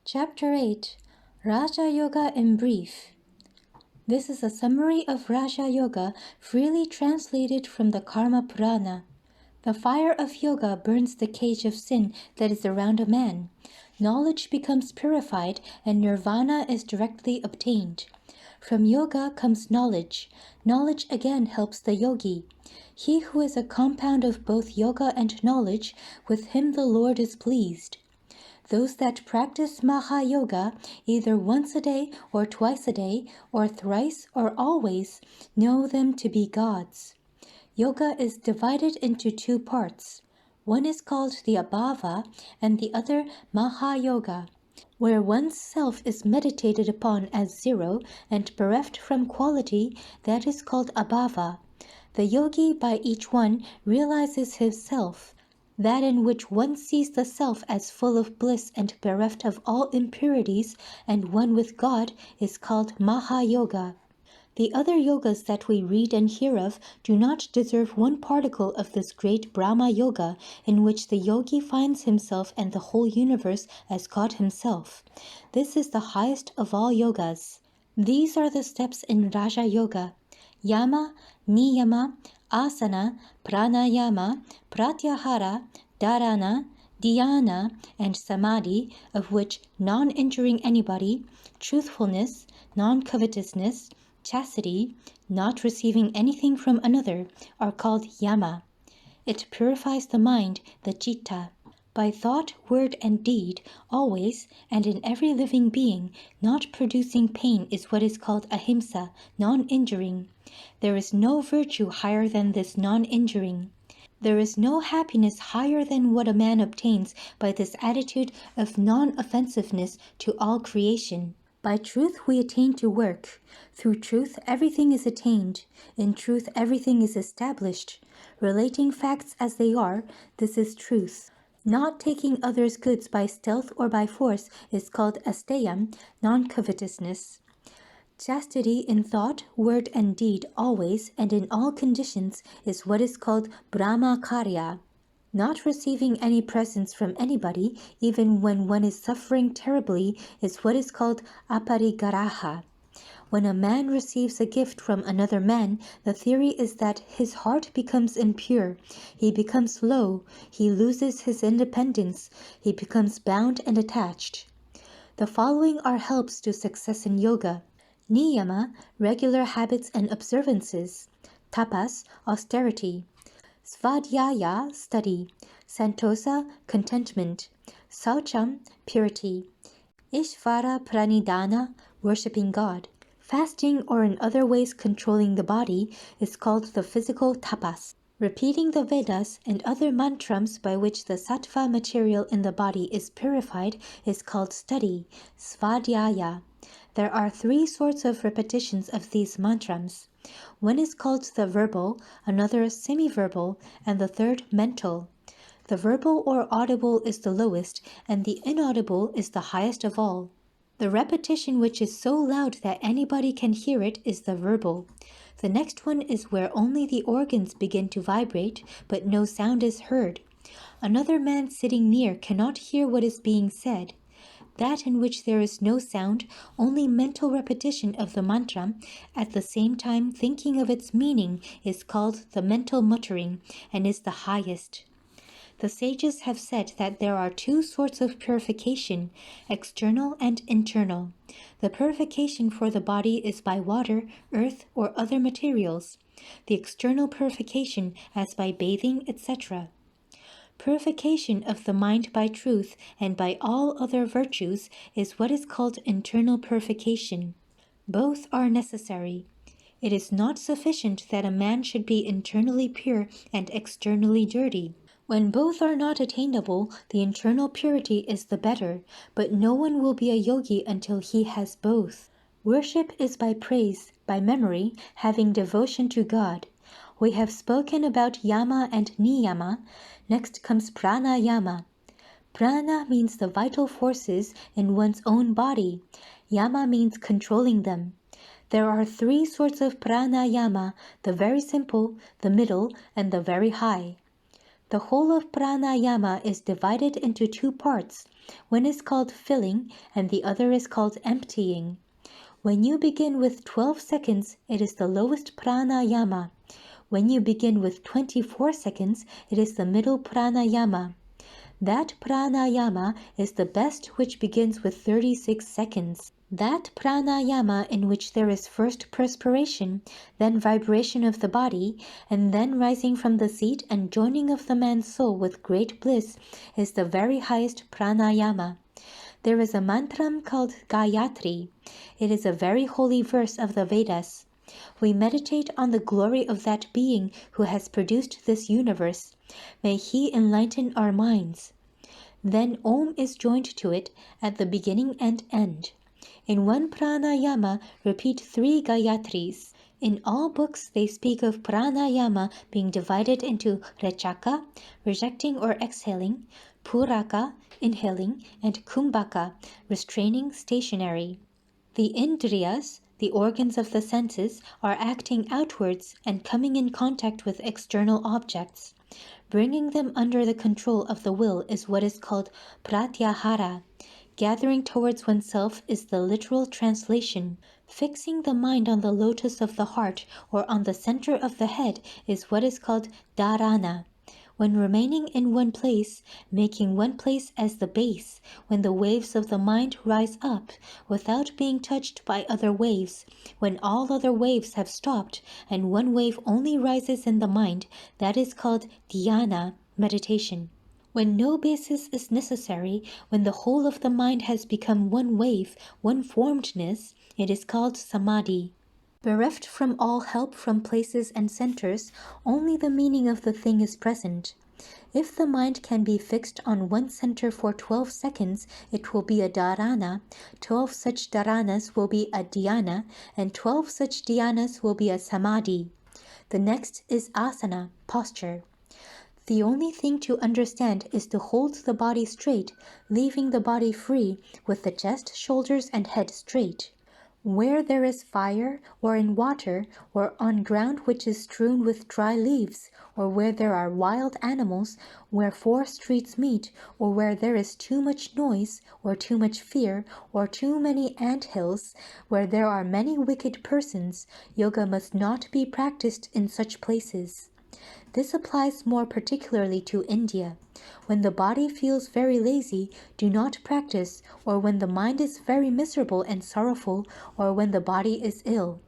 Chapter 8 Raja Yoga in Brief. This is a summary of Raja Yoga freely translated from the Karma Purana. The fire of yoga burns the cage of sin that is around a man. Knowledge becomes purified and nirvana is directly obtained. From yoga comes knowledge. Knowledge again helps the yogi. He who is a compound of both yoga and knowledge, with him the Lord is pleased. Those that practice Maha Yoga either once a day or twice a day or thrice or always know them to be gods. Yoga is divided into two parts. One is called the Abhava and the other Maha Yoga, where one's self is meditated upon as zero and bereft from quality. That is called Abhava. The yogi by each one realizes his self. That in which one sees the self as full of bliss and bereft of all impurities and one with God is called Maha Yoga. The other yogas that we read and hear of do not deserve one particle of this great Brahma Yoga, in which the yogi finds himself and the whole universe as God himself. This is the highest of all yogas. These are the steps in Raja Yoga: Yama, Niyama, Asana, Pranayama, Pratyahara, Dharana, Dhyana, and Samadhi, of which non-injuring anybody, truthfulness, non-covetousness, chastity, not receiving anything from another, are called Yama. It purifies the mind, the citta. By thought, word, and deed, always, and in every living being, not producing pain is what is called ahimsa, non-injuring. There is no virtue higher than this non-injuring. There is no happiness higher than what a man obtains by this attitude of non-offensiveness to all creation. By truth we attain to work. Through truth everything is attained. In truth everything is established. Relating facts as they are, this is truth. Not taking others' goods by stealth or by force is called asteyam, non-covetousness. Chastity in thought, word, and deed always and in all conditions is what is called brahmakarya. Not receiving any presents from anybody, even when one is suffering terribly, is what is called aparigaraha. When a man receives a gift from another man, the theory is that his heart becomes impure, he becomes low, he loses his independence, he becomes bound and attached. The following are helps to success in yoga: Niyama, regular habits and observances; tapas, austerity; svadhyaya, study; santosa, contentment; saucham, purity; ishvara pranidhana, worshipping God. Fasting, or in other ways controlling the body, is called the physical tapas. Repeating the Vedas and other mantrams by which the sattva material in the body is purified is called study, svadhyaya. There are three sorts of repetitions of these mantrams. One is called the verbal, another semi-verbal, and the third mental. The verbal or audible is the lowest, and the inaudible is the highest of all. The repetition which is so loud that anybody can hear it is the verbal. The next one is where only the organs begin to vibrate, but no sound is heard. Another man sitting near cannot hear what is being said. That in which there is no sound, only mental repetition of the mantra, at the same time thinking of its meaning, is called the mental muttering, and is the highest. The sages have said that there are two sorts of purification, external and internal. The purification for the body is by water, earth, or other materials. The external purification as by bathing, etc. Purification of the mind by truth and by all other virtues is what is called internal purification. Both are necessary. It is not sufficient that a man should be internally pure and externally dirty. When both are not attainable, the internal purity is the better, but no one will be a yogi until he has both. Worship is by praise, by memory, having devotion to God. We have spoken about yama and niyama. Next comes pranayama. Prana means the vital forces in one's own body. Yama means controlling them. There are three sorts of pranayama: the very simple, the middle, and the very high. The whole of pranayama is divided into two parts. One is called filling and the other is called emptying. When you begin with 12 seconds, it is the lowest pranayama. When you begin with 24 seconds, it is the middle pranayama. That pranayama is the best which begins with 36 seconds. That pranayama in which there is first perspiration, then vibration of the body, and then rising from the seat and joining of the man's soul with great bliss is the very highest pranayama. There is a mantram called Gayatri. It is a very holy verse of the Vedas. We meditate on the glory of that being who has produced this universe. May he enlighten our minds. Then Om is joined to it at the beginning and end. In one pranayama, repeat 3 Gayatris. In all books, they speak of pranayama being divided into rechaka, rejecting or exhaling, puraka, inhaling, and kumbhaka, restraining, stationary. The indriyas, the organs of the senses, are acting outwards and coming in contact with external objects. Bringing them under the control of the will is what is called pratyahara. Gathering towards oneself is the literal translation. Fixing the mind on the lotus of the heart or on the center of the head is what is called dharana. When remaining in one place, making one place as the base, when the waves of the mind rise up, without being touched by other waves, when all other waves have stopped, and one wave only rises in the mind, that is called dhyana, meditation. When no basis is necessary, when the whole of the mind has become one wave, one formedness, it is called samadhi. Bereft from all help from places and centers, only the meaning of the thing is present. If the mind can be fixed on one center for 12 seconds, it will be a dharana, 12 such dharanas will be a dhyana, and 12 such dhyanas will be a samadhi. The next is asana, posture. The only thing to understand is to hold the body straight, leaving the body free, with the chest, shoulders, and head straight. Where there is fire, or in water, or on ground which is strewn with dry leaves, or where there are wild animals, where 4 streets meet, or where there is too much noise, or too much fear, or too many ant hills, where there are many wicked persons, yoga must not be practiced in such places. This applies more particularly to India. When the body feels very lazy, do not practice, or when the mind is very miserable and sorrowful, or when the body is ill.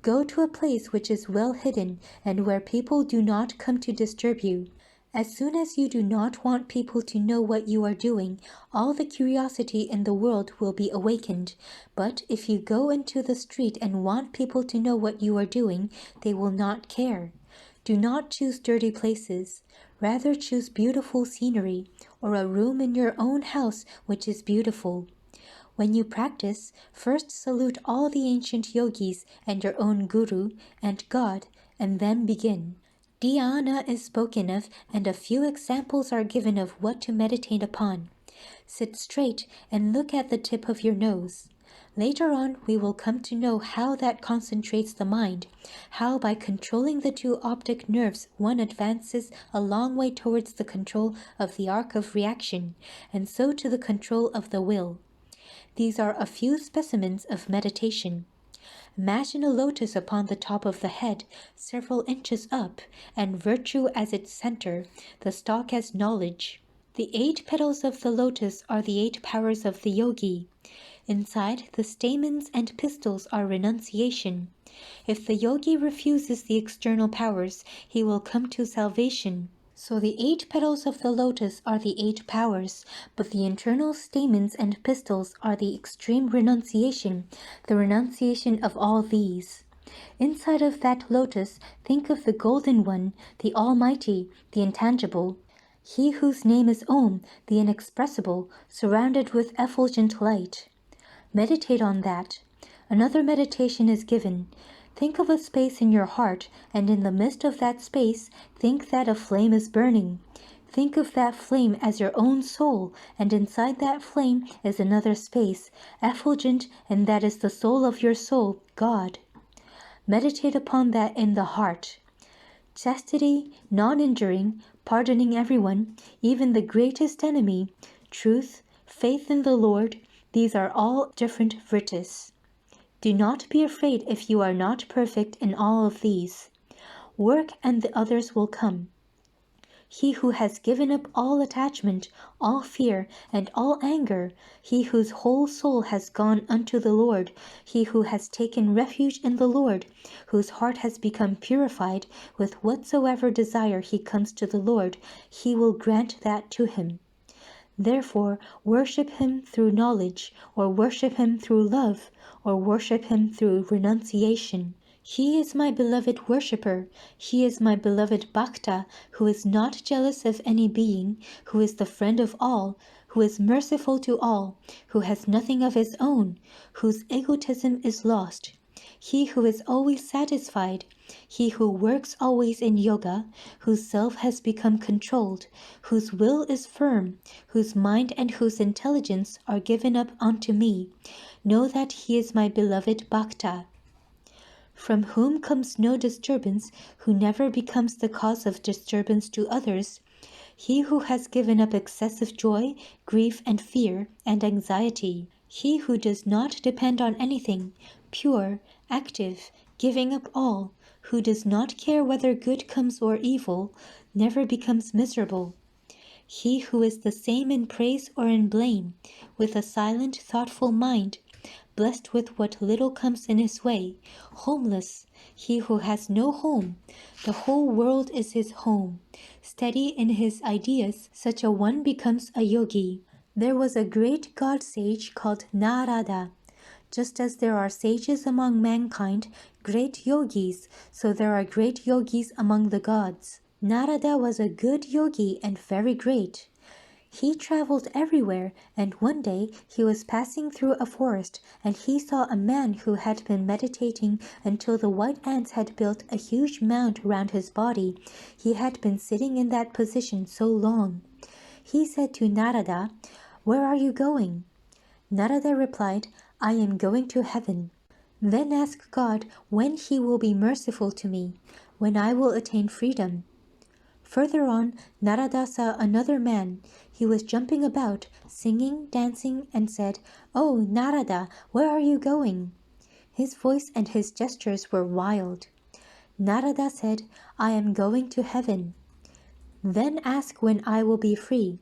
Go to a place which is well hidden and where people do not come to disturb you. As soon as you do not want people to know what you are doing, all the curiosity in the world will be awakened. But if you go into the street and want people to know what you are doing, they will not care. Do not choose dirty places. Rather choose beautiful scenery, or a room in your own house which is beautiful. When you practice, first salute all the ancient yogis and your own guru and God, and then begin. Dhyana is spoken of, and a few examples are given of what to meditate upon. Sit straight and look at the tip of your nose. Later on, we will come to know how that concentrates the mind, how by controlling the 2 optic nerves one advances a long way towards the control of the arc of reaction, and so to the control of the will. These are a few specimens of meditation. Imagine a lotus upon the top of the head, several inches up, and virtue as its center, the stalk as knowledge. The 8 petals of the lotus are the 8 powers of the yogi. Inside, the stamens and pistils are renunciation. If the yogi refuses the external powers, he will come to salvation. So the 8 petals of the lotus are the 8 powers, but the internal stamens and pistils are the extreme renunciation, the renunciation of all these. Inside of that lotus, think of the Golden One, the Almighty, the intangible. He whose name is Om, the inexpressible, surrounded with effulgent light. Meditate on that. Another meditation is given. Think of a space in your heart, and in the midst of that space, think that a flame is burning. Think of that flame as your own soul, and inside that flame is another space, effulgent, and that is the soul of your soul, God. Meditate upon that in the heart. Chastity, non-injuring, pardoning everyone, even the greatest enemy, truth, faith in the Lord, these are all different virtus. Do not be afraid if you are not perfect in all of these. Work and the others will come. He who has given up all attachment, all fear, and all anger, he whose whole soul has gone unto the Lord, he who has taken refuge in the Lord, whose heart has become purified, with whatsoever desire he comes to the Lord, he will grant that to him. Therefore, worship him through knowledge, or worship him through love, or worship him through renunciation. He is my beloved worshipper, he is my beloved Bhakta, who is not jealous of any being, who is the friend of all, who is merciful to all, who has nothing of his own, whose egotism is lost. He who is always satisfied, he who works always in yoga, whose self has become controlled, whose will is firm, whose mind and whose intelligence are given up unto me, know that he is my beloved Bhakta, from whom comes no disturbance, who never becomes the cause of disturbance to others. He who has given up excessive joy, grief, and fear, and anxiety. He who does not depend on anything, pure, active, giving up all, who does not care whether good comes or evil, never becomes miserable. He who is the same in praise or in blame, with a silent, thoughtful mind, blessed with what little comes in his way, homeless, he who has no home, the whole world is his home, steady in his ideas, such a one becomes a yogi. There was a great god sage called Narada. Just as there are sages among mankind, great yogis, so there are great yogis among the gods. Narada was a good yogi and very great. He traveled everywhere, and one day he was passing through a forest, and he saw a man who had been meditating until the white ants had built a huge mound round his body. He had been sitting in that position so long. He said to Narada, "Where are you going?" Narada replied, "I am going to heaven." "Then ask God when he will be merciful to me, when I will attain freedom." Further on, Narada saw another man. He was jumping about, singing, dancing, and said, "Oh, Narada, where are you going?" His voice and his gestures were wild. Narada said, "I am going to heaven." "Then ask when I will be free."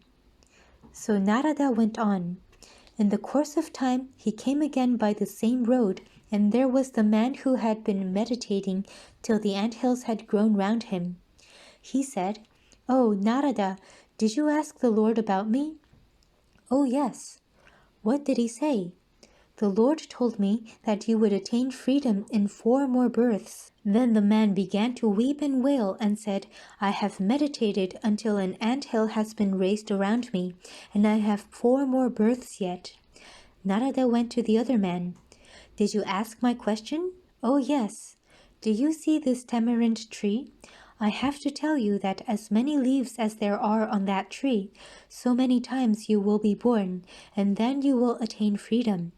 So Narada went on. In the course of time, he came again by the same road, and there was the man who had been meditating till the anthills had grown round him. He said, "Oh, Narada, did you ask the Lord about me?" "Oh, yes." "What did he say?" "The Lord told me that you would attain freedom in 4 more births." Then the man began to weep and wail and said, "I have meditated until an anthill has been raised around me, and I have 4 more births yet." Narada went to the other man. "Did you ask my question?" "Oh, yes." "Do you see this tamarind tree? I have to tell you that as many leaves as there are on that tree, so many times you will be born, and then you will attain freedom."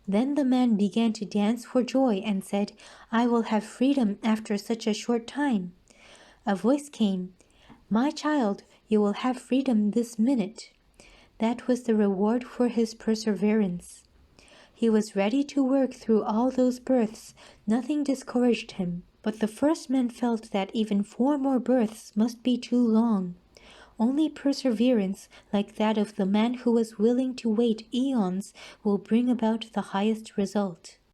Then the man began to dance for joy and said, "I will have freedom after such a short time." A voice came, "My child, you will have freedom this minute." That was the reward for his perseverance. He was ready to work through all those births. Nothing discouraged him. But the first man felt that even 4 more births must be too long. Only perseverance, like that of the man who was willing to wait eons, will bring about the highest result.